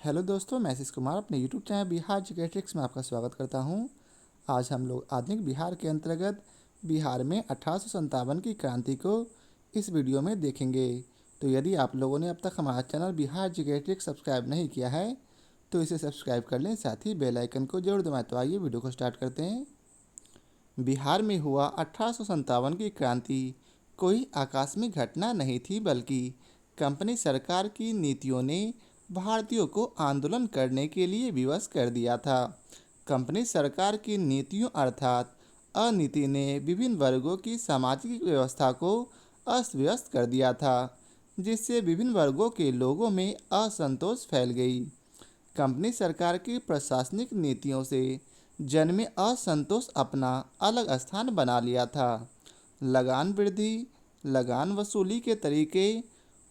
Hello दोस्तों, मैं आशीष कुमार अपने यूट्यूब चैनल बिहार जिकेट्रिक्स में आपका स्वागत करता हूं। आज हम लोग आधुनिक बिहार के अंतर्गत बिहार में 1857 की क्रांति को इस वीडियो में देखेंगे। तो यदि आप लोगों ने अब तक हमारा चैनल बिहार जिकेट्रिक्स सब्सक्राइब नहीं किया है तो इसे सब्सक्राइब कर लें, साथ ही बेल आइकन को जरूर दबाएं। तो आइए वीडियो को स्टार्ट करते हैं। बिहार में हुआ 1857 की क्रांति कोई आकस्मिक घटना नहीं थी, बल्कि कंपनी सरकार की नीतियों ने भारतीयों को आंदोलन करने के लिए विवश कर दिया था। कंपनी सरकार की नीतियों अर्थात अनीति ने विभिन्न वर्गों की सामाजिक व्यवस्था को अस्त व्यस्त कर दिया था, जिससे विभिन्न वर्गों के लोगों में असंतोष फैल गई। कंपनी सरकार की प्रशासनिक नीतियों से जन में असंतोष अपना अलग स्थान बना लिया था। लगान वृद्धि, लगान वसूली के तरीके,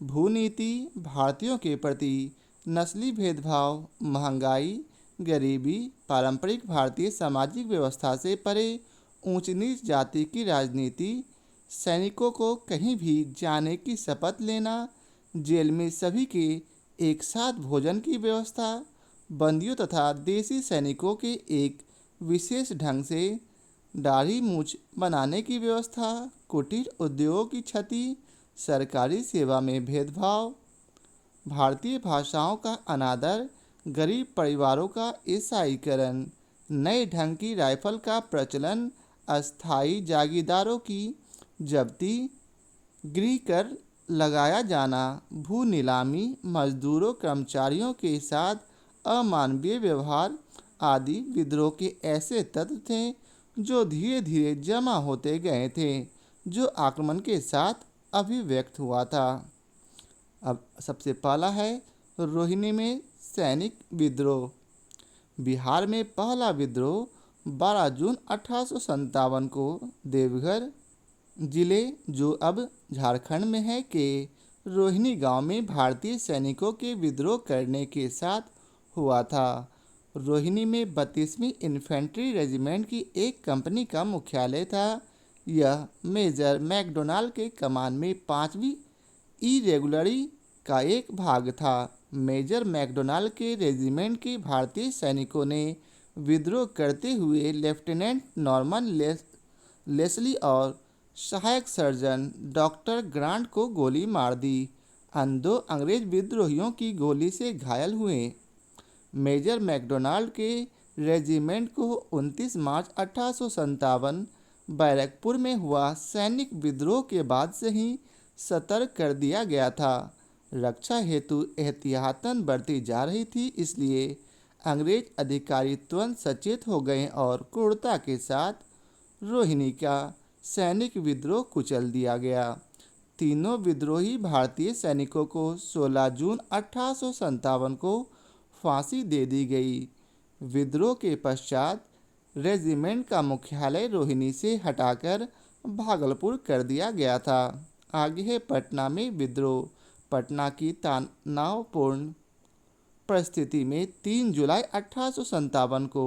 भूनीति, भारतीयों के प्रति नस्ली भेदभाव, महंगाई, गरीबी, पारंपरिक भारतीय सामाजिक व्यवस्था से परे ऊंच नीच जाति की राजनीति, सैनिकों को कहीं भी जाने की शपथ लेना, जेल में सभी के एक साथ भोजन की व्यवस्था, बंदियों तथा देसी सैनिकों के एक विशेष ढंग से दाढ़ी मूछ बनाने की व्यवस्था, कुटीर उद्योगों की क्षति, सरकारी सेवा में भेदभाव, भारतीय भाषाओं का अनादर, गरीब परिवारों का ईसाईकरण, नए ढंग की राइफल का प्रचलन, अस्थायी जागीरदारों की जब्ती, गृह कर लगाया जाना, भू नीलामी, मजदूरों कर्मचारियों के साथ अमानवीय व्यवहार आदि विद्रोह के ऐसे तत्व थे जो धीरे धीरे जमा होते गए थे, जो आक्रमण के साथ अभिव्यक्त हुआ था। अब सबसे पहला है रोहिणी में सैनिक विद्रोह। बिहार में पहला विद्रोह 12 जून 1857 को देवघर जिले, जो अब झारखंड में है, के रोहिणी गांव में भारतीय सैनिकों के विद्रोह करने के साथ हुआ था। रोहिणी में 32वीं इन्फेंट्री रेजिमेंट की एक कंपनी का मुख्यालय था। यह मेजर मैकडोनाल्ड के कमान में 5वीं इरेगुलरी का एक भाग था। मेजर मैकडोनाल्ड के रेजिमेंट के भारतीय सैनिकों ने विद्रोह करते हुए लेफ्टिनेंट नॉर्मन लेस्ली और सहायक सर्जन डॉक्टर ग्रांट को गोली मार दी। दो अंग्रेज विद्रोहियों की गोली से घायल हुए। मेजर मैकडोनाल्ड के रेजिमेंट को 29 मार्च 1857 बैरकपुर में हुआ सैनिक विद्रोह के बाद से ही सतर्क कर दिया गया था। रक्षा हेतु एहतियातन बरती जा रही थी, इसलिए अंग्रेज अधिकारी तुरंत सचेत हो गए और क्रूरता के साथ रोहिणी का सैनिक विद्रोह कुचल दिया गया। तीनों विद्रोही भारतीय सैनिकों को 16 जून 1857 को फांसी दे दी गई। विद्रोह के पश्चात रेजिमेंट का मुख्यालय रोहिणी से हटाकर भागलपुर कर दिया गया था। आगे है पटना में विद्रोह। पटना की तनावपूर्ण परिस्थिति में 3 जुलाई 1857 को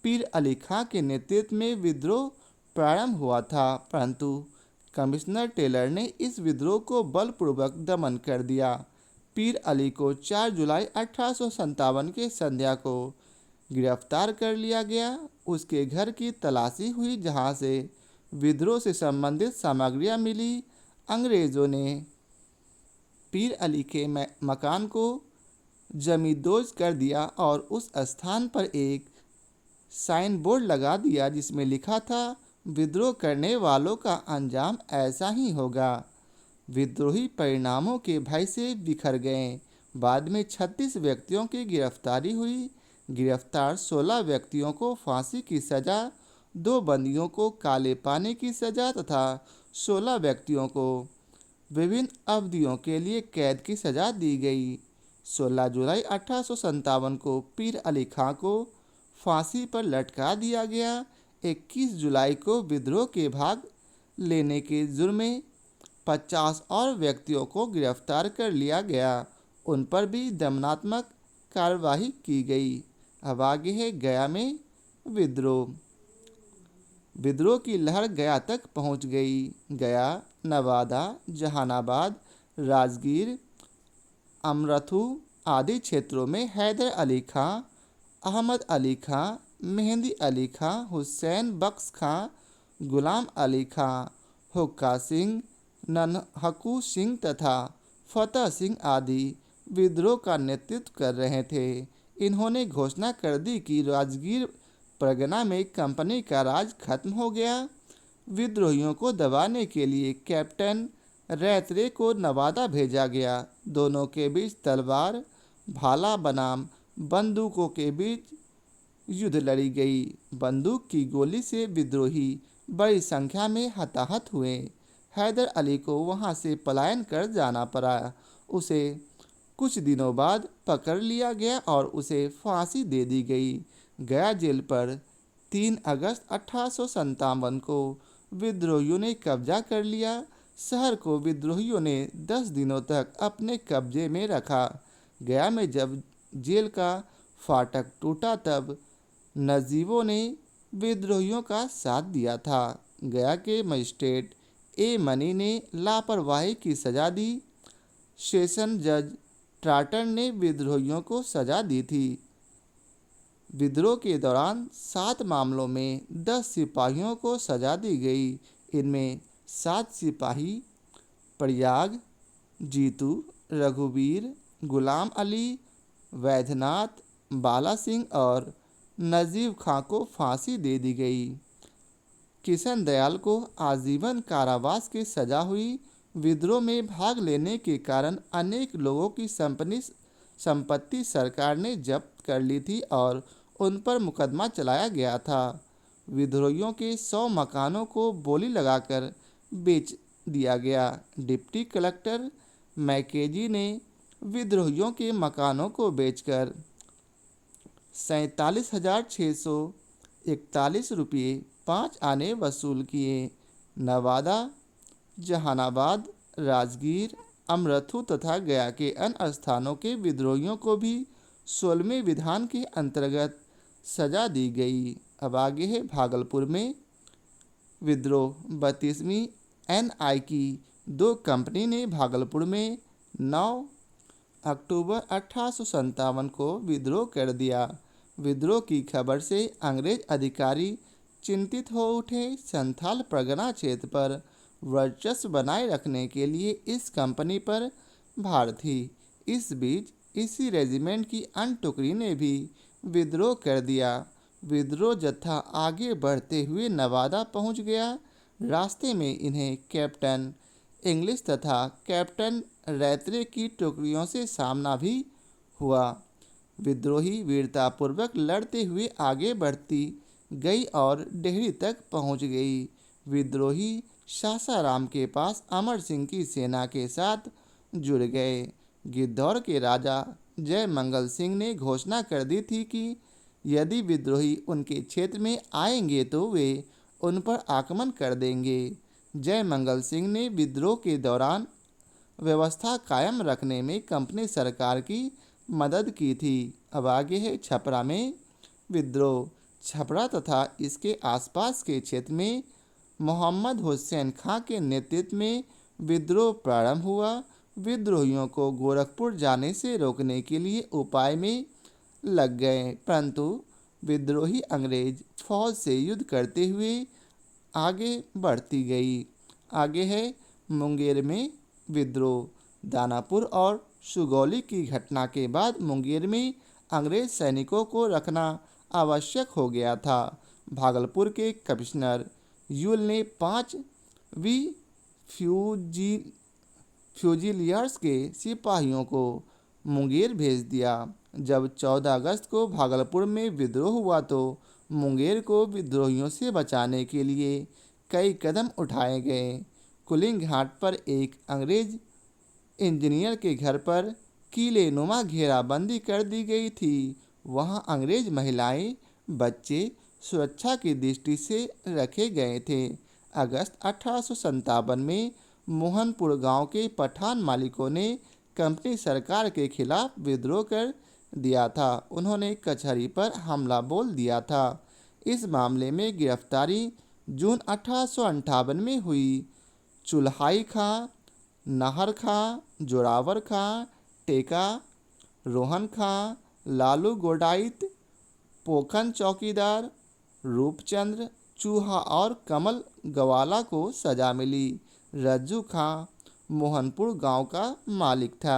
पीर अली खां के नेतृत्व में विद्रोह प्रारंभ हुआ था, परंतु कमिश्नर टेलर ने इस विद्रोह को बलपूर्वक दमन कर दिया। पीर अली को 4 जुलाई 1857 के संध्या को गिरफ्तार कर लिया गया। उसके घर की तलाशी हुई, जहां से विद्रोह से संबंधित सामग्रियां मिली। अंग्रेज़ों ने पीर अली के मकान को जमींदोज कर दिया और उस स्थान पर एक साइन बोर्ड लगा दिया, जिसमें लिखा था, विद्रोह करने वालों का अंजाम ऐसा ही होगा। विद्रोही परिणामों के भय से बिखर गए। बाद में 36 व्यक्तियों की गिरफ्तारी हुई। गिरफ्तार 16 व्यक्तियों को फांसी की सज़ा, 2 बंदियों को काले पानी की सज़ा तथा 16 व्यक्तियों को विभिन्न अवधियों के लिए कैद की सज़ा दी गई। 16 जुलाई 1857 को पीर अली खां को फांसी पर लटका दिया गया। 21 जुलाई को विद्रोह के भाग लेने के जुर्म में 50 और व्यक्तियों को गिरफ्तार कर लिया गया। उन पर भी दमनात्मक कार्रवाई की गई। अब आगे है गया में विद्रोह। विद्रोह की लहर गया तक पहुंच गई। गया, नवादा, जहानाबाद, राजगीर, अमरथू आदि क्षेत्रों में हैदर अली खां, अहमद अली खां, मेहंदी अली खां, हुसैन बख्श खां, गुलाम अली खां, हुक्का सिंह, ननहकू सिंह तथा फतेह सिंह आदि विद्रोह का नेतृत्व कर रहे थे। इन्होंने घोषणा कर दी कि राजगीर परगना में कंपनी का राज खत्म हो गया। विद्रोहियों को दबाने के लिए कैप्टन रैत्रे को नवादा भेजा गया। दोनों के बीच तलवार भाला बनाम बंदूकों के बीच युद्ध लड़ी गई। बंदूक की गोली से विद्रोही बड़ी संख्या में हताहत हुए। हैदर अली को वहां से पलायन कर जाना पड़ा। उसे कुछ दिनों बाद पकड़ लिया गया और उसे फांसी दे दी गई। गया जेल पर 3 अगस्त 1857 को विद्रोहियों ने कब्जा कर लिया। शहर को विद्रोहियों ने 10 दिनों तक अपने कब्जे में रखा। गया में जब जेल का फाटक टूटा तब नजीबों ने विद्रोहियों का साथ दिया था। गया के मजिस्ट्रेट ए मनी ने लापरवाही की सजा दी। सेशन जज ट्राटन ने विद्रोहियों को सजा दी थी। विद्रोह के दौरान 7 मामलों में 10 सिपाहियों को सजा दी गई। इनमें 7 सिपाही प्रयाग, जीतू, रघुवीर, गुलाम अली, वैद्यनाथ, बाला सिंह और नजीब खां को फांसी दे दी गई। किशन दयाल को आजीवन कारावास की सजा हुई। विद्रोह में भाग लेने के कारण अनेक लोगों की संपत्ति सरकार ने जब्त कर ली थी और उन पर मुकदमा चलाया गया था। विद्रोहियों के 100 मकानों को बोली लगाकर बेच दिया गया। डिप्टी कलेक्टर मैकेजी ने विद्रोहियों के मकानों को बेचकर 47,641 रुपये 5 आने वसूल किए। नवादा, जहानाबाद, राजगीर, अमरथू तथा गया के अन्य स्थानों के विद्रोहियों को भी 16वें विधान के अंतर्गत सजा दी गई। अब आगे है भागलपुर में विद्रोह। 32वीं NI की 2 कंपनी ने भागलपुर में 9 अक्टूबर 1857 को विद्रोह कर दिया। विद्रोह की खबर से अंग्रेज अधिकारी चिंतित हो उठे। संथाल परगना क्षेत्र पर वर्चस्व बनाए रखने के लिए इस कंपनी पर भार थी। इस बीच इसी रेजिमेंट की अन्य टुकड़ी ने भी विद्रोह कर दिया। विद्रोह जत्था आगे बढ़ते हुए नवादा पहुंच गया। रास्ते में इन्हें कैप्टन इंग्लिश तथा कैप्टन रैत्रे की टुकड़ियों से सामना भी हुआ। विद्रोही वीरतापूर्वक लड़ते हुए आगे बढ़ती गई और डेहरी तक पहुंच गई। विद्रोही सासाराम के पास अमर सिंह की सेना के साथ जुड़ गए। गिद्धौर के राजा जयमंगल सिंह ने घोषणा कर दी थी कि यदि विद्रोही उनके क्षेत्र में आएंगे तो वे उन पर आक्रमण कर देंगे। जयमंगल सिंह ने विद्रोह के दौरान व्यवस्था कायम रखने में कंपनी सरकार की मदद की थी। अब आगे है छपरा में विद्रोह। छपरा तथा इसके आसपास के क्षेत्र में मोहम्मद हुसैन खां के नेतृत्व में विद्रोह प्रारंभ हुआ। विद्रोहियों को गोरखपुर जाने से रोकने के लिए उपाय में लग गए, परंतु विद्रोही अंग्रेज फौज से युद्ध करते हुए आगे बढ़ती गई। आगे है मुंगेर में विद्रोह। दानापुर और सुगौली की घटना के बाद मुंगेर में अंग्रेज सैनिकों को रखना आवश्यक हो गया था। भागलपुर के कमिश्नर यूल ने 5 फ्यूजिलियर्स के सिपाहियों को मुंगेर भेज दिया। जब 14 अगस्त को भागलपुर में विद्रोह हुआ तो मुंगेर को विद्रोहियों से बचाने के लिए कई कदम उठाए गए। कुलिंग घाट पर एक अंग्रेज इंजीनियर के घर पर किलेनुमा घेराबंदी कर दी गई थी। वहां अंग्रेज महिलाएं, बच्चे सुरक्षा की दृष्टि से रखे गए थे। अगस्त 1857 में मोहनपुर गांव के पठान मालिकों ने कंपनी सरकार के खिलाफ विद्रोह कर दिया था। उन्होंने कचहरी पर हमला बोल दिया था। इस मामले में गिरफ्तारी जून 1858 में हुई। चुल्हाई खां, नाहर खां, जोरावर खां, टेका, रोहन खां, लालू गोडाइत, पोखन चौकीदार, रूपचंद्र चूहा और कमल गवाला को सजा मिली। रज्जू खां मोहनपुर गांव का मालिक था।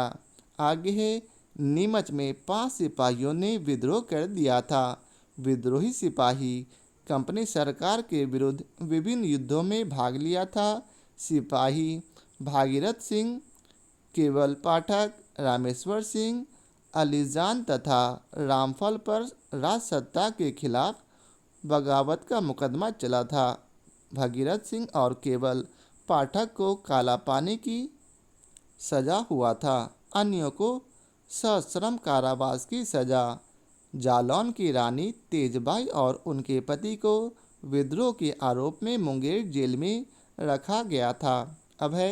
आगे है, नीमच में 5 सिपाहियों ने विद्रोह कर दिया था। विद्रोही सिपाही कंपनी सरकार के विरुद्ध विभिन्न युद्धों में भाग लिया था। सिपाही भागीरथ सिंह, केवल पाठक, रामेश्वर सिंह, अलीजान तथा रामफल पर राजसत्ता के खिलाफ बगावत का मुकदमा चला था। भगीरथ सिंह और केवल पाठक को काला पानी की सजा हुआ था, अन्यों को सश्रम कारावास की सजा। जालौन की रानी तेजबाई और उनके पति को विद्रोह के आरोप में मुंगेर जेल में रखा गया था। अब है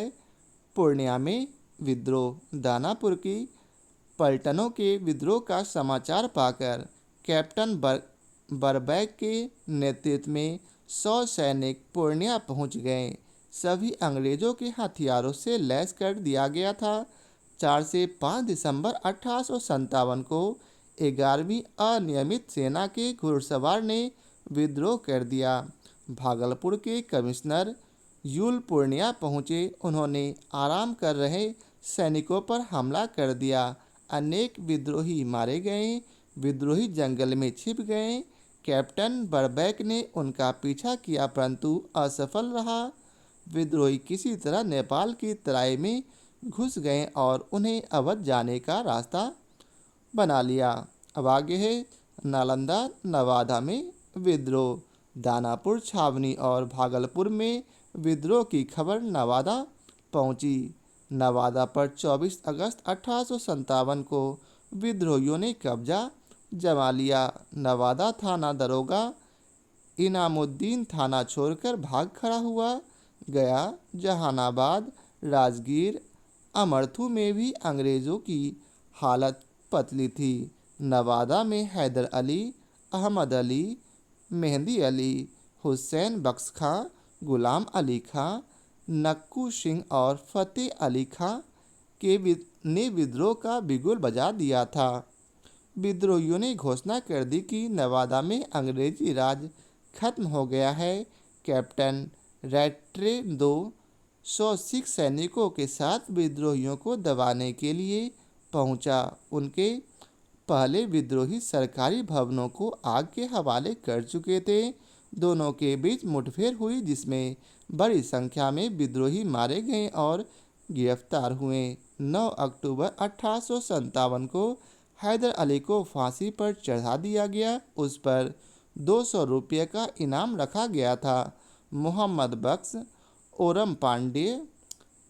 पूर्णिया में विद्रोह। दानापुर की पलटनों के विद्रोह का समाचार पाकर कैप्टन बरबैक के नेतृत्व में 100 सैनिक पूर्णिया पहुंच गए। सभी अंग्रेजों के हथियारों से लैस कर दिया गया था। 4 से 5 दिसंबर 1857 को 11वीं अनियमित सेना के घुड़सवार ने विद्रोह कर दिया। भागलपुर के कमिश्नर यूल पूर्णिया पहुंचे। उन्होंने आराम कर रहे सैनिकों पर हमला कर दिया। अनेक विद्रोही मारे गए। विद्रोही जंगल में छिप गए। कैप्टन बरबैक ने उनका पीछा किया परंतु असफल रहा। विद्रोही किसी तरह नेपाल की तराई में घुस गए और उन्हें अवध जाने का रास्ता बना लिया। अब आगे है नालंदा नवादा में विद्रोह। दानापुर, छावनी और भागलपुर में विद्रोह की खबर नवादा पहुंची। नवादा पर 24 अगस्त 1857 को विद्रोहियों ने कब्जा जमा लिया। नवादा थाना दरोगा इनामुद्दीन थाना छोड़कर भाग खड़ा हुआ। गया, जहानाबाद, राजगीर, अमरथू में भी अंग्रेज़ों की हालत पतली थी। नवादा में हैदर अली, अहमद अली, मेहंदी अली, हुसैन बख्श खां, गुलाम अली खां, नक्कू सिंह और फ़तेह अली खां ने विद्रोह का बिगुल बजा दिया था। विद्रोहियों ने घोषणा कर दी कि नवादा में अंग्रेजी राज खत्म हो गया है। कैप्टन रैट्रे 200 सिख सैनिकों के साथ विद्रोहियों को दबाने के लिए पहुंचा। उनके पहले विद्रोही सरकारी भवनों को आग के हवाले कर चुके थे। दोनों के बीच मुठभेड़ हुई जिसमें बड़ी संख्या में विद्रोही मारे गए और गिरफ्तार हुए। 9 अक्टूबर 1857 को हैदर अली को फांसी पर चढ़ा दिया गया। उस पर 200 रुपये का इनाम रखा गया था। मोहम्मद बख्श, ओरम पांडे,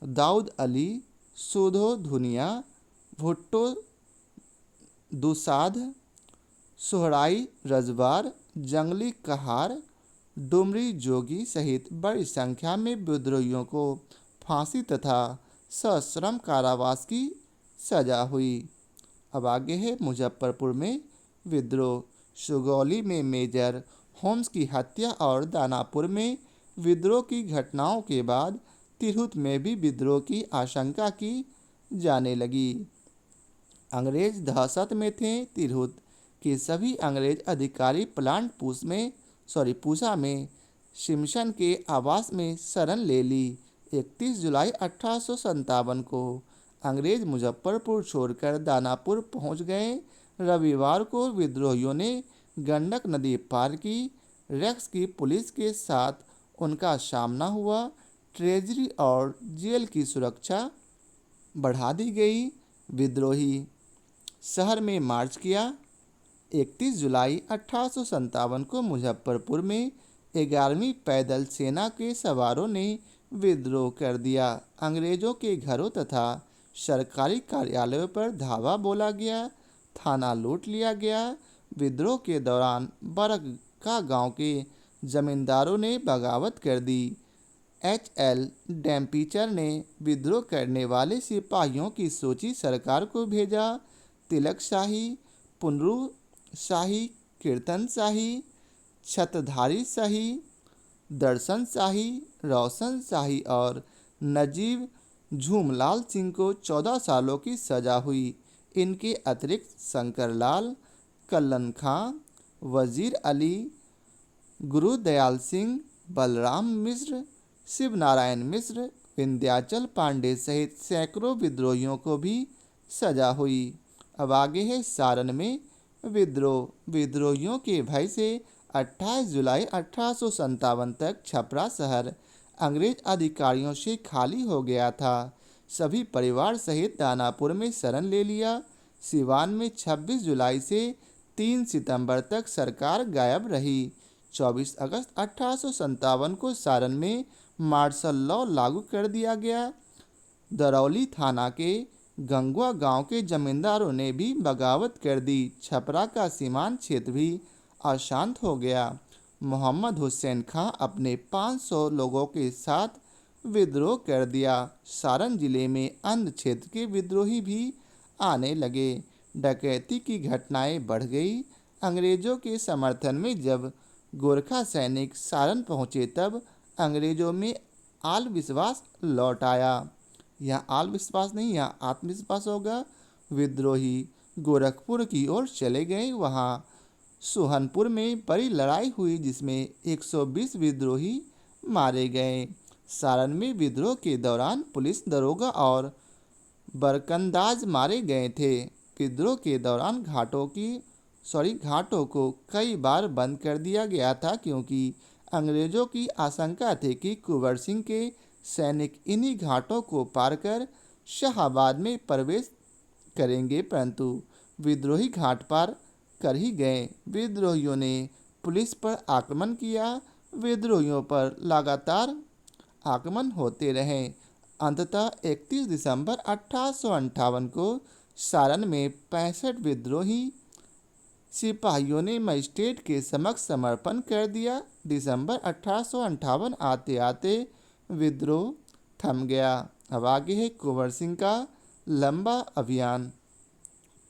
दाऊद अली, सुधो धुनिया, भुट्टो दुसाध, सोहराई रजवार, जंगली कहार, डुमरी जोगी सहित बड़ी संख्या में विद्रोहियों को फांसी तथा सश्रम कारावास की सजा हुई। अब आगे है मुजफ्फरपुर में विद्रोह। सुगौली में मेजर होम्स की हत्या और दानापुर में विद्रोह की घटनाओं के बाद तिरहुत में भी विद्रोह की आशंका की जाने लगी। अंग्रेज दहशत में थे। तिरहुत के सभी अंग्रेज अधिकारी प्लांट पूसा में सिम्पसन के आवास में शरण ले ली। 31 जुलाई 1857 को अंग्रेज मुजफ्फरपुर छोड़कर दानापुर पहुंच गए। रविवार को विद्रोहियों ने गंडक नदी पार की। रेक्स की पुलिस के साथ उनका सामना हुआ। ट्रेजरी और जेल की सुरक्षा बढ़ा दी गई। विद्रोही शहर में मार्च किया। 31 जुलाई 1857 को मुजफ्फरपुर में 11वीं पैदल सेना के सवारों ने विद्रोह कर दिया। अंग्रेजों के घरों तथा सरकारी कार्यालयों पर धावा बोला गया। थाना लूट लिया गया। विद्रोह के दौरान बरका गांव के जमींदारों ने बगावत कर दी। एच.एल. डैम्पीचर ने विद्रोह करने वाले सिपाहियों की सूची सरकार को भेजा। तिलक शाही, पुनरू शाही, कीर्तन शाही, छत्रधारी शाही, दर्शन शाही, रोशन शाही और नजीब झूमलाल सिंह को 14 सालों की सजा हुई। इनके अतिरिक्त शंकरलाल, कल्लन खां, वजीर अली, गुरुदयाल सिंह, बलराम मिश्र, शिवनारायण मिश्र, विंध्याचल पांडे सहित सैकड़ों विद्रोहियों को भी सजा हुई। अब आगे है सारण में विद्रोह। विद्रोहियों के भय से 28 जुलाई 1857 तक छपरा शहर अंग्रेज अधिकारियों से खाली हो गया था। सभी परिवार सहित दानापुर में शरण ले लिया। सिवान में 26 जुलाई से 3 सितंबर तक सरकार गायब रही। 24 अगस्त 1857 को सारण में मार्शल लॉ लागू कर दिया गया। दरौली थाना के गंगवा गांव के जमींदारों ने भी बगावत कर दी। छपरा का सीमांत क्षेत्र भी अशांत हो गया। मोहम्मद हुसैन खां अपने 500 लोगों के साथ विद्रोह कर दिया। सारण जिले में अन्य क्षेत्र के विद्रोही भी आने लगे। डकैती की घटनाएं बढ़ गई। अंग्रेजों के समर्थन में जब गोरखा सैनिक सारण पहुंचे तब अंग्रेजों में आल विश्वास लौट आया। यहाँ आल विश्वास नहीं, यहाँ आत्मविश्वास होगा। विद्रोही गोरखपुर की ओर चले गए। वहाँ सोहनपुर में बड़ी लड़ाई हुई जिसमें 120 विद्रोही मारे गए। सारण में विद्रोह के दौरान पुलिस दरोगा और बरकंदाज मारे गए थे। विद्रोह के दौरान घाटों को कई बार बंद कर दिया गया था क्योंकि अंग्रेजों की आशंका थी कि कुंवर सिंह के सैनिक इन्हीं घाटों को पार कर शाहाबाद में प्रवेश करेंगे, परंतु विद्रोही घाट पार कर ही गए। विद्रोहियों ने पुलिस पर आक्रमण किया। विद्रोहियों पर लगातार आक्रमण होते रहे। अंततः 31 दिसंबर 1858 को सारण में 65 विद्रोही सिपाहियों ने मजिस्ट्रेट के समक्ष समर्पण कर दिया। दिसंबर 1858 आते आते विद्रोह थम गया। अब आगे है कुंवर सिंह का लंबा अभियान।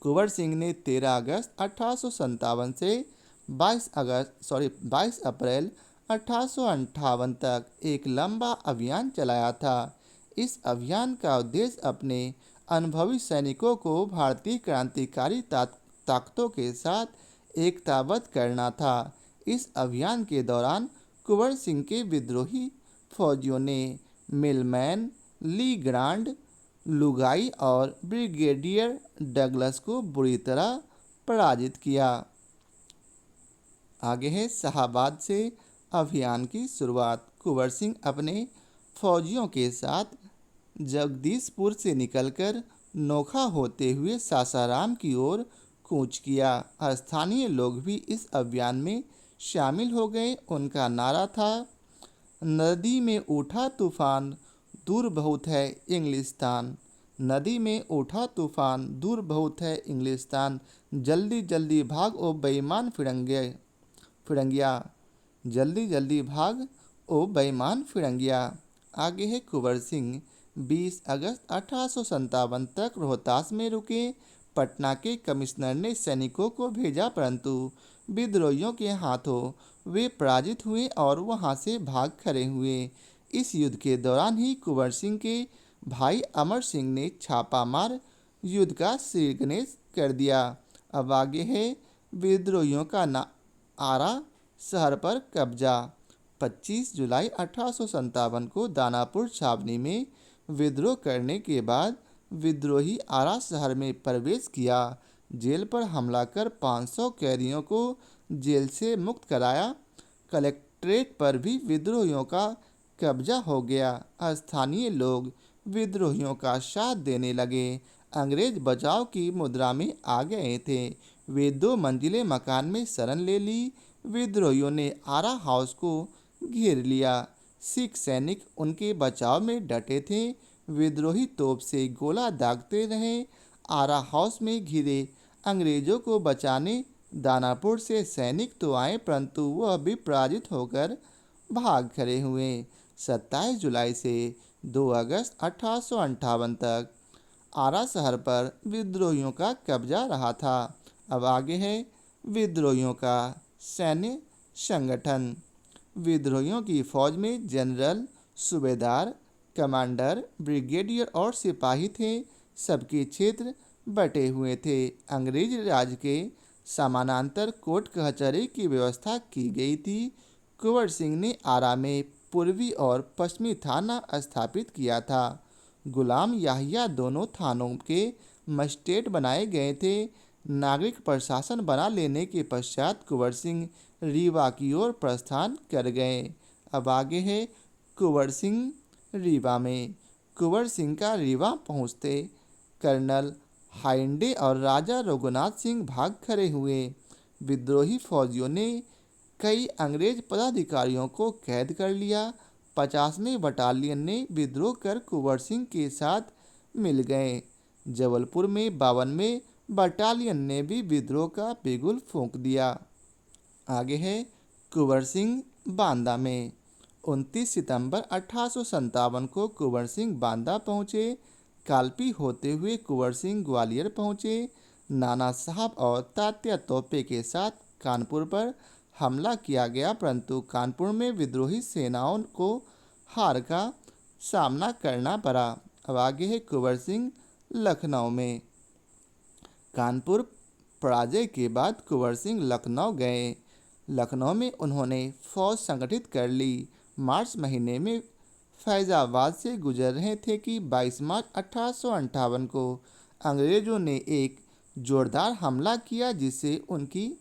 कुंवर सिंह ने 13 अगस्त 1857 से 22 अप्रैल 1858 तक एक लंबा अभियान चलाया था। इस अभियान का उद्देश्य अपने अनुभवी सैनिकों को भारतीय क्रांतिकारी ताकतों के साथ एकताबद्ध करना था। इस अभियान के दौरान कुंवर सिंह के विद्रोही फौजियों ने मिलमैन, ली ग्रांड, लुगाई और ब्रिगेडियर डगलस को बुरी तरह पराजित किया। आगे है शाहाबाद से अभियान की शुरुआत। कुंवर सिंह अपने फौजियों के साथ जगदीशपुर से निकलकर नोखा होते हुए सासाराम की ओर कूच किया। स्थानीय लोग भी इस अभियान में शामिल हो गए। उनका नारा था, नदी में उठा तूफान, दूर बहुत है इंग्लिस्तान। नदी में उठा तूफान, दूर बहुत है इंग्लिस्तान। जल्दी जल्दी भाग ओ बेईमान फिरंगिया। जल्दी जल्दी भाग ओ बेईमान फिरंगिया। आगे है कुंवर सिंह 20 अगस्त 1857 तक रोहतास में रुके। पटना के कमिश्नर ने सैनिकों को भेजा, परंतु विद्रोहियों के हाथों वे पराजित हुए और वहां से भाग खड़े हुए। इस युद्ध के दौरान ही कुंवर सिंह के भाई अमर सिंह ने छापामार युद्ध का श्रीगणेश कर दिया। अब आगे है विद्रोहियों का आरा शहर पर कब्जा। 25 जुलाई 1857 को दानापुर छावनी में विद्रोह करने के बाद विद्रोही आरा शहर में प्रवेश किया। जेल पर हमला कर 500 कैदियों को जेल से मुक्त कराया। कलेक्ट्रेट पर भी विद्रोहियों का कब्जा हो गया। स्थानीय लोग विद्रोहियों का साथ देने लगे। अंग्रेज बचाव की मुद्रा में आ गए थे। वे 2 मंजिले मकान में शरण ले ली। विद्रोहियों ने आरा हाउस को घेर लिया। सिख सैनिक उनके बचाव में डटे थे। विद्रोही तोप से गोला दागते रहे। आरा हाउस में घिरे अंग्रेजों को बचाने दानापुर से सैनिक तो आए, परंतु वह भी पराजित होकर भाग खड़े हुए। 27 जुलाई से 2 अगस्त 1858 तक आरा शहर पर विद्रोहियों का कब्जा रहा था। अब आगे है विद्रोहियों का सैन्य संगठन। विद्रोहियों की फौज में जनरल, सूबेदार, कमांडर, ब्रिगेडियर और सिपाही थे। सबके क्षेत्र बटे हुए थे। अंग्रेज राज के समानांतर कोर्ट कचहरी की व्यवस्था की गई थी। कुंवर सिंह ने आरा में पूर्वी और पश्चिमी थाना स्थापित किया था। गुलाम याहिया दोनों थानों के मजिस्ट्रेट बनाए गए थे। नागरिक प्रशासन बना लेने के पश्चात कुंवर सिंह रीवा की ओर प्रस्थान कर गए। अब आगे है कुंवर सिंह रीवा में। कुंवर सिंह का रीवा पहुंचते कर्नल हाइंडे और राजा रघुनाथ सिंह भाग खड़े हुए। विद्रोही फौजियों ने कई अंग्रेज पदाधिकारियों को कैद कर लिया। 50वें बटालियन ने विद्रोह कर कुंवर सिंह के साथ मिल गए। जबलपुर में 52वें बटालियन ने भी विद्रोह का बिगुल फूंक दिया। आगे है कुंवर सिंह बांदा में। 29 सितंबर 1857 को कुंवर सिंह बांदा पहुँचे। कालपी होते हुए कुंवर सिंह ग्वालियर पहुँचे। नाना साहब और तात्या तोपे के साथ कानपुर पर हमला किया गया, परंतु कानपुर में विद्रोही सेनाओं को हार का सामना करना पड़ा। अब आगे है कुंवर सिंह लखनऊ में। कानपुर पराजय के बाद कुंवर सिंह लखनऊ गए। लखनऊ में उन्होंने फौज संगठित कर ली। मार्च महीने में फैजाबाद से गुजर रहे थे कि 22 मार्च 1858 को अंग्रेजों ने एक जोरदार हमला किया, जिससे उनकी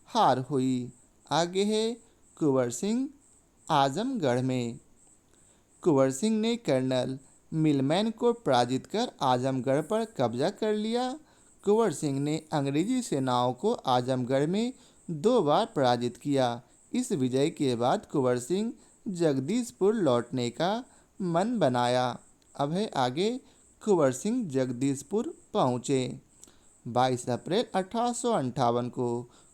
हार हुई। आगे है कुंवर सिंह आजमगढ़ में। कुंवर सिंह ने कर्नल मिलमैन को पराजित कर आजमगढ़ पर कब्जा कर लिया। कुंवर सिंह ने अंग्रेजी सेनाओं को आजमगढ़ में 2 बार पराजित किया। इस विजय के बाद कुंवर सिंह जगदीशपुर लौटने का मन बनाया। अब है आगे कुंवर सिंह जगदीशपुर पहुँचे। 22 अप्रैल 1858 को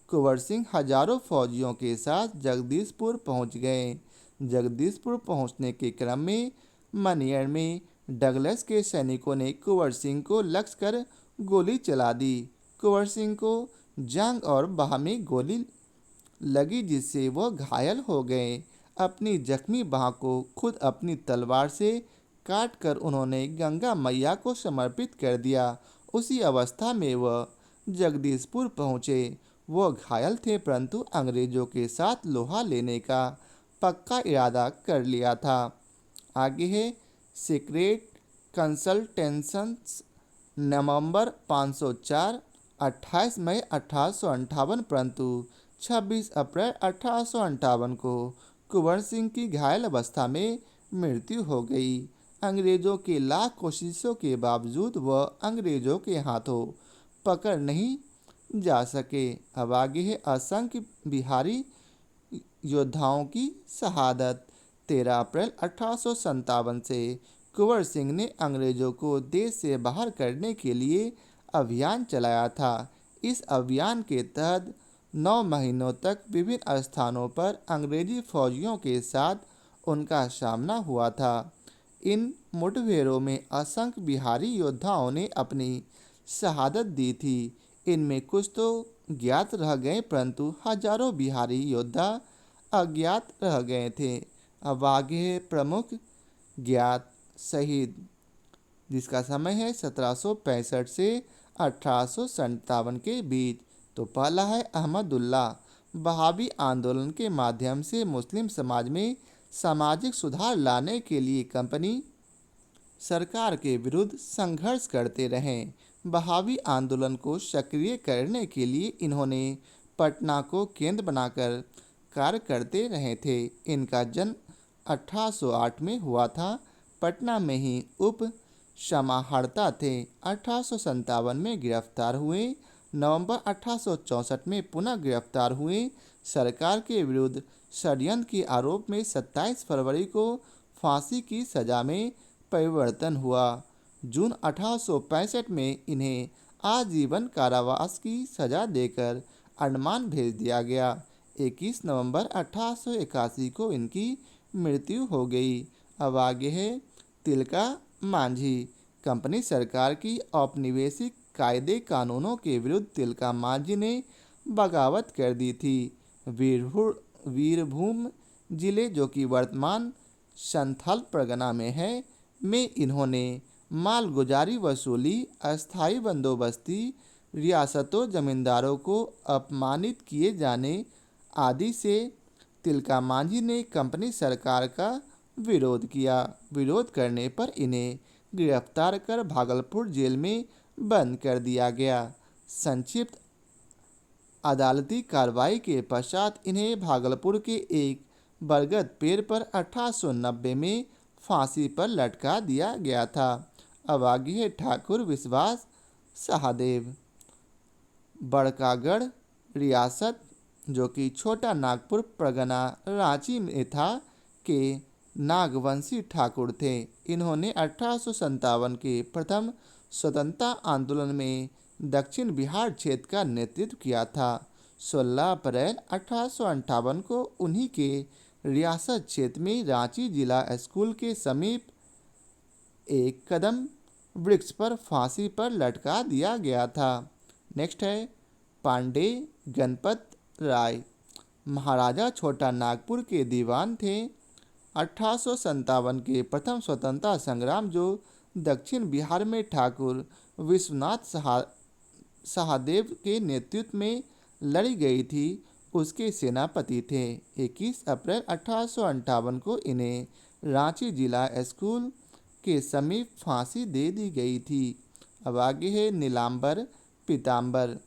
कुंवर सिंह हजारों फौजियों के साथ जगदीशपुर पहुँच गए। जगदीशपुर पहुँचने के क्रम में मनियर में डगलस के सैनिकों ने कुंवर सिंह को लक्ष्य कर गोली चला दी। कुंवर सिंह को जांघ और बाह में गोली लगी, जिससे वह घायल हो गए। अपनी जख्मी बाह को खुद अपनी तलवार से काटकर उन्होंने गंगा मैया को समर्पित कर दिया। उसी अवस्था में वह जगदीशपुर पहुँचे। वो घायल थे, परंतु अंग्रेजों के साथ लोहा लेने का पक्का इरादा कर लिया था। आगे है सीक्रेट कंसल्टेशंस नवंबर 504 28 मई 1858, परंतु 26 अप्रैल 1858 को कुंवर सिंह की घायल अवस्था में मृत्यु हो गई। अंग्रेजों के लाख कोशिशों के बावजूद वह अंग्रेजों के हाथों पकड़ नहीं जा सके। अब आगे है असंख्य बिहारी योद्धाओं की शहादत। 13 अप्रैल 1857 से कुंवर सिंह ने अंग्रेजों को देश से बाहर करने के लिए अभियान चलाया था। इस अभियान के तहत 9 महीनों तक विभिन्न स्थानों पर अंग्रेजी फौजियों के साथ उनका सामना हुआ था। इन मुठभेड़ों में असंख्य बिहारी योद्धाओं ने अपनी शहादत दी थी। इनमें कुछ तो ज्ञात रह गए, परंतु हजारों बिहारी योद्धा अज्ञात रह गए थे। अब आगे है प्रमुख ज्ञात शहीद, जिसका समय है 1765 से 1857 के बीच। तो पहला है अहमदुल्ला। वहाबी आंदोलन के माध्यम से मुस्लिम समाज में सामाजिक सुधार लाने के लिए कंपनी सरकार के विरुद्ध संघर्ष करते रहे। वहाबी आंदोलन को सक्रिय करने के लिए इन्होंने पटना को केंद्र बनाकर कार्य करते रहे थे। इनका जन्म 1808 में हुआ था। पटना में ही उप समाहर्ता थे। 1857 में गिरफ्तार हुए। नवंबर 1864 में पुनः गिरफ्तार हुए। सरकार के विरुद्ध षड्यंत्र के आरोप में 27 फरवरी को फांसी की सज़ा में परिवर्तन हुआ। जून 1865 में इन्हें आजीवन कारावास की सज़ा देकर अंडमान भेज दिया गया। 21 नवंबर 1881 को इनकी मृत्यु हो गई। अब आगे है तिलका मांझी। कंपनी सरकार की औपनिवेशिक कायदे कानूनों के विरुद्ध तिलका मांझी ने बगावत कर दी थी। वीरभूम जिले, जो कि वर्तमान संथाल परगना में है, में इन्होंने मालगुजारी वसूली, अस्थायी बंदोबस्ती, रियासतों जमींदारों को अपमानित किए जाने आदि से तिलका मांझी ने कंपनी सरकार का विरोध किया। विरोध करने पर इन्हें गिरफ्तार कर भागलपुर जेल में बंद कर दिया गया। संक्षिप्त अदालती कार्रवाई के पश्चात इन्हें भागलपुर के एक बरगद पेड़ पर 1890 में फांसी पर लटका दिया गया था। अब आगे है ठाकुर विश्वास सहादेव। बड़कागढ़ रियासत, जो कि छोटा नागपुर परगना रांची में था, के नागवंशी ठाकुर थे। इन्होंने 1857 के प्रथम स्वतंत्रता आंदोलन में दक्षिण बिहार क्षेत्र का नेतृत्व किया था। 16 अप्रैल 1858 को उन्हीं के रियासत क्षेत्र में रांची जिला स्कूल के समीप एक कदम वृक्ष पर फांसी पर लटका दिया गया था। नेक्स्ट है पांडे गणपत राय। महाराजा छोटा नागपुर के दीवान थे। 1857 के प्रथम स्वतंत्रता संग्राम, जो दक्षिण बिहार में ठाकुर विश्वनाथ सहादेव के नेतृत्व में लड़ी गई थी, उसके सेनापति थे। 21 अप्रैल 1858 को इन्हें रांची जिला स्कूल के समीप फांसी दे दी गई थी। अब आगे है नीलांबर पीताम्बर।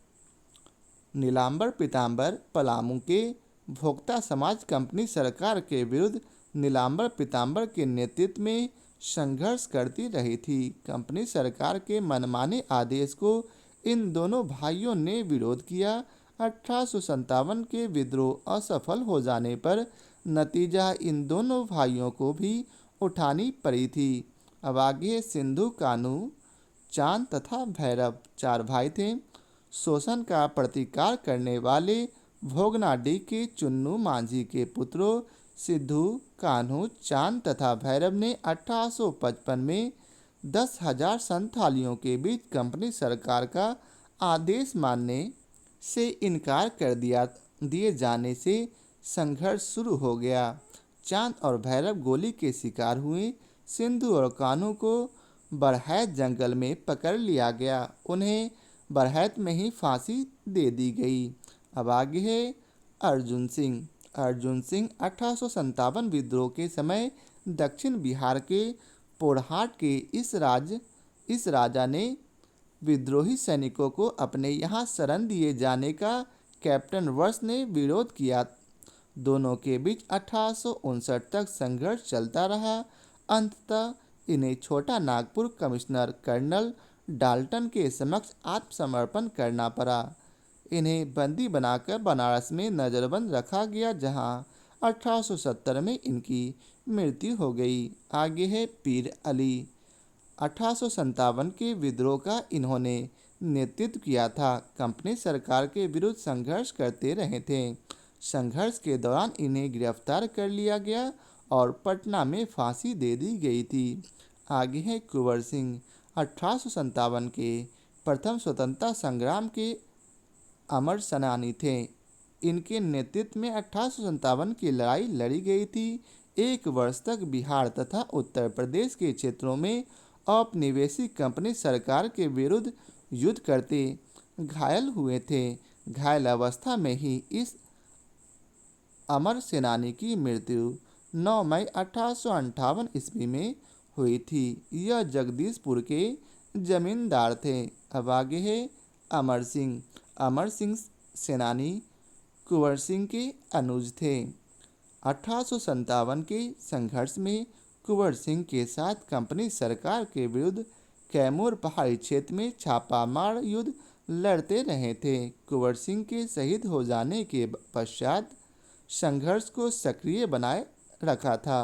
नीलांबर पीताम्बर पलामू के भोक्ता समाज कंपनी सरकार के विरुद्ध नीलांबर पीताम्बर के नेतृत्व में संघर्ष करती रही थी। कंपनी सरकार के मनमाने आदेश को इन दोनों भाइयों ने विरोध किया। 1857 के विद्रोह असफल हो जाने पर नतीजा इन दोनों भाइयों को भी उठानी पड़ी थी। अब आगे सिंधु, कान्हू, चांद तथा भैरव 4 भाई थे। शोषण का प्रतिकार करने वाले भोगनाडीह के चुन्नू मांझी के पुत्रों सिद्धू, कान्हू, चांद तथा भैरव ने 1855 में 10,000 संथालियों के बीच कंपनी सरकार का आदेश मानने से इनकार कर दिए जाने से संघर्ष शुरू हो गया। चांद और भैरव गोली के शिकार हुए। सिंधु और कान्हू को बरहैत जंगल में पकड़ लिया गया। उन्हें बरहैत में ही फांसी दे दी गई। अब आगे है अर्जुन सिंह। अर्जुन सिंह 1857 विद्रोह के समय दक्षिण बिहार के पोरहाट के इस राजा ने विद्रोही सैनिकों को अपने यहाँ शरण दिए जाने का कैप्टन वर्ष ने विरोध किया। दोनों के बीच 1859 तक संघर्ष चलता रहा। अंततः इन्हें छोटा नागपुर कमिश्नर कर्नल डाल्टन के समक्ष आत्मसमर्पण करना पड़ा। इन्हें बंदी बनाकर बनारस में नज़रबंद रखा गया, जहां 1870 में इनकी मृत्यु हो गई। आगे है पीर अली। 1857 के विद्रोह का इन्होंने नेतृत्व किया था। कंपनी सरकार के विरुद्ध संघर्ष करते रहे थे। संघर्ष के दौरान इन्हें गिरफ्तार कर लिया गया और पटना में फांसी दे दी गई थी। आगे है कुंवर सिंह। 1857 के प्रथम स्वतंत्रता संग्राम के अमर सेनानी थे। इनके नेतृत्व में 1857 की लड़ाई लड़ी गई थी। 1 वर्ष तक बिहार तथा उत्तर प्रदेश के क्षेत्रों में औपनिवेशिक कंपनी सरकार के विरुद्ध युद्ध करते घायल हुए थे। घायल अवस्था में ही इस अमर सेनानी की मृत्यु 9 मई 1858 ईस्वी में हुई थी। यह जगदीशपुर के जमींदार थे। अब आगे है अमर सिंह। अमर सिंह सेनानी कुंवर सिंह के अनुज थे। 1857 के संघर्ष में कुंवर सिंह के साथ कंपनी सरकार के विरुद्ध कैमूर पहाड़ी क्षेत्र में छापामार युद्ध लड़ते रहे थे। कुंवर सिंह के शहीद हो जाने के पश्चात संघर्ष को सक्रिय बनाए रखा था।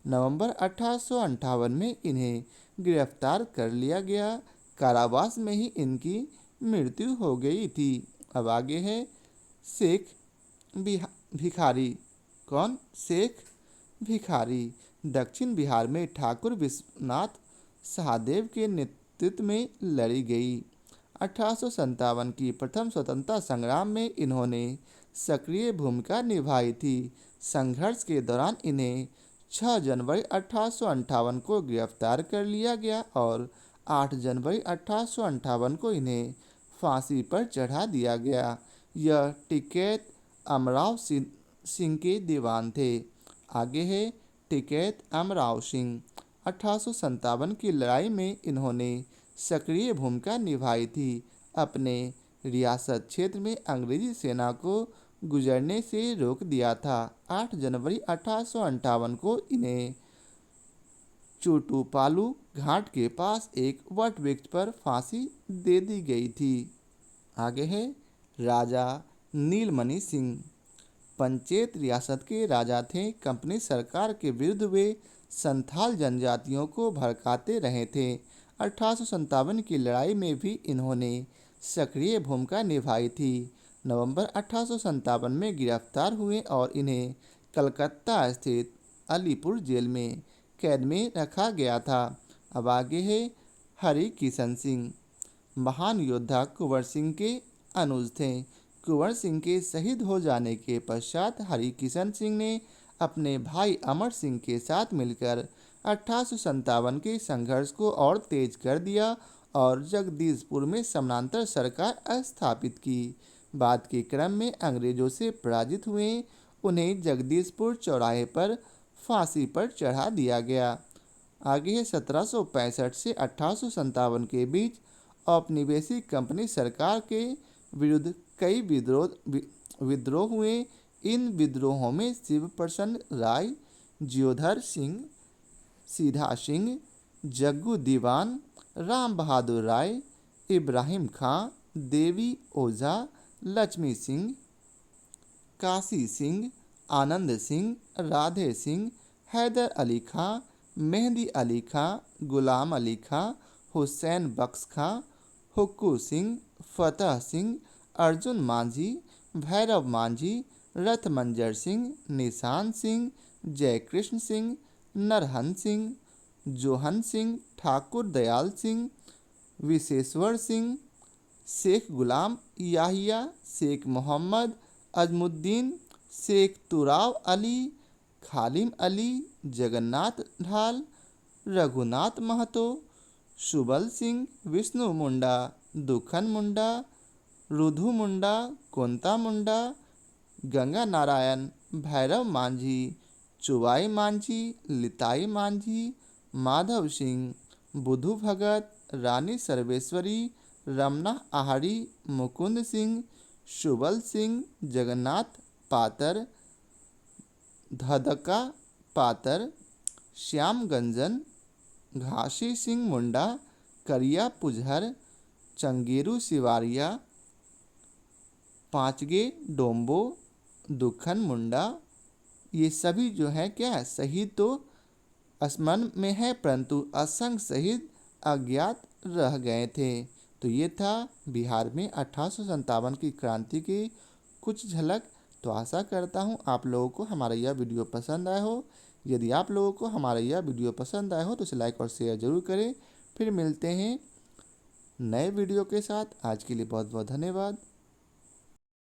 नवंबर 1858 में इन्हें गिरफ्तार कर लिया गया। कारावास में ही इनकी मृत्यु हो गई थी। अब आगे है शेख भिखारी। कौन? शेख भिखारी। दक्षिण बिहार में ठाकुर विश्वनाथ सहादेव के नेतृत्व में लड़ी गई। 1857 की प्रथम स्वतंत्रता संग्राम में इन्होंने सक्रिय भूमिका निभाई थी। संघर्ष के दौरान इन्हें 6 जनवरी 1858 को गिरफ्तार कर लिया गया और 8 जनवरी 1858 को इन्हें फांसी पर चढ़ा दिया गया। यह टिकैत अमराव सिंह के दीवान थे। आगे है टिकैत अमराव सिंह। 1857 की लड़ाई में इन्होंने सक्रिय भूमिका निभाई थी। अपने रियासत क्षेत्र में अंग्रेजी सेना को गुजरने से रोक दिया था। 8 जनवरी 1858 को इन्हें चोटूपालू घाट के पास एक वट वृक्ष पर फांसी दे दी गई थी। आगे है राजा नीलमणि सिंह। पंचेत रियासत के राजा थे। कंपनी सरकार के विरुद्ध वे संथाल जनजातियों को भड़काते रहे थे। 1857 की लड़ाई में भी इन्होंने सक्रिय भूमिका निभाई थी। नवंबर 1857 में गिरफ्तार हुए और इन्हें कलकत्ता स्थित अलीपुर जेल में कैद में रखा गया था। अब आगे है हरि किशन सिंह। महान योद्धा कुंवर सिंह के अनुज थे। कुंवर सिंह के शहीद हो जाने के पश्चात हरि किशन सिंह ने अपने भाई अमर सिंह के साथ मिलकर 1857 के संघर्ष को और तेज कर दिया और जगदीशपुर में समानांतर सरकार स्थापित की। बाद के क्रम में अंग्रेजों से पराजित हुए उन्हें जगदीशपुर चौराहे पर फांसी पर चढ़ा दिया गया। आगे है 1765 से 1857 के बीच औपनिवेशिक कंपनी सरकार के विरुद्ध कई विद्रोह हुए। इन विद्रोहों में शिव प्रसन्न राय, जियोधर सिंह, सीधा सिंह, जग्गू दीवान, राम बहादुर राय, इब्राहिम खां, देवी ओझा, लक्ष्मी सिंह, काशी सिंह, आनंद सिंह, राधे सिंह, हैदर अली खां, मेहंदी अली खां, गुलाम अली खां, हुसैन बख्श खां, हुक्कू सिंह, फतेह सिंह, अर्जुन मांझी, भैरव मांझी, रथमंजर सिंह, निशान सिंह, जयकृष्ण सिंह, नरहन सिंह, जोहन सिंह, ठाकुर दयाल सिंह, विशेश्वर सिंह, शेख गुलाम याहिया, शेख मोहम्मद अजमुद्दीन, शेख तुराव अली, खालिम अली, जगन्नाथ ढाल, रघुनाथ महतो, सुबल सिंह, विष्णु मुंडा, दुखन मुंडा, रुधु मुंडा, कोंता मुंडा, गंगा नारायण, भैरव मांझी, चुवाई मांझी, लिताई मांझी, माधव सिंह, बुधु भगत, रानी सर्वेश्वरी, रमना आहारी, मुकुंद सिंह, सुबल सिंह, जगन्नाथ पातर, धदका पातर, श्याम गंजन, घासी सिंह मुंडा, करिया पुजहर, चंगेरू सिवारिया, पांचगे डोम्बो, दुखन मुंडा, ये सभी जो है क्या है शहीद तो स्मरण में है परंतु असंख्य शहीद अज्ञात रह गए थे। तो ये था बिहार में 1857 की क्रांति की कुछ झलक। तो आशा करता हूँ आप लोगों को हमारा यह वीडियो पसंद आया हो। यदि आप लोगों को हमारा यह वीडियो पसंद आया हो तो इसे लाइक और शेयर ज़रूर करें। फिर मिलते हैं नए वीडियो के साथ। आज के लिए बहुत बहुत धन्यवाद।